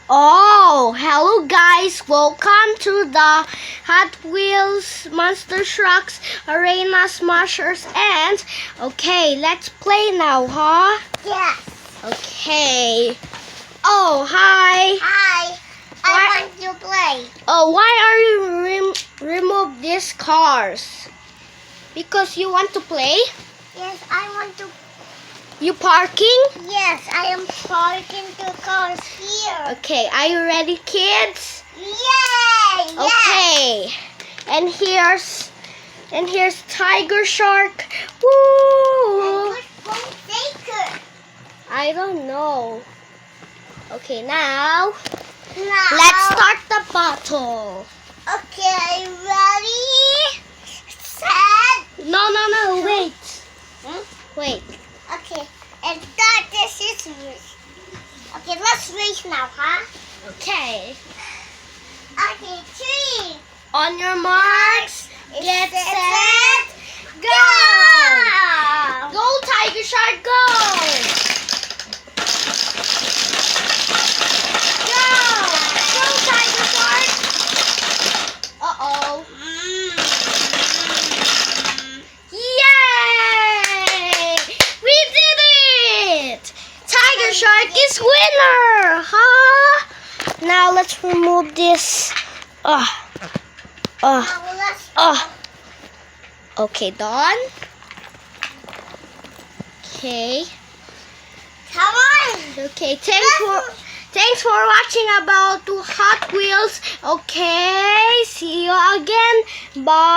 Oh, hello guys! Welcome to the Hot Wheels Monster Trucks Arena Smashers and okay, let's play now, huh? Yes. Okay. Oh, hi. Hi. I want to play. Oh, why are you remove these cars? Because you want to play? Yes, I want to. You parking? Yes, I am parking two cars here. Okay, are you ready, kids? Yay! Okay. And here's Tiger Shark. Woo! Yes. Baker. I don't know. Okay, now Now. let's start the battle. Okay, ready? Set. No, wait. Wait. Okay, and start this is race. Okay, let's race now, huh? Okay. Okay, 3. On your marks, get set, go! Go, Tiger Shark, go! Go, Tiger Shark! Uh-oh. Yay! We did it! Tiger Shark is winner! Huh? Now let's remove this. Now let's. Okay, done. Okay. Come on. Okay, thanks for watching about the Hot Wheels. Okay, see you again. Bye.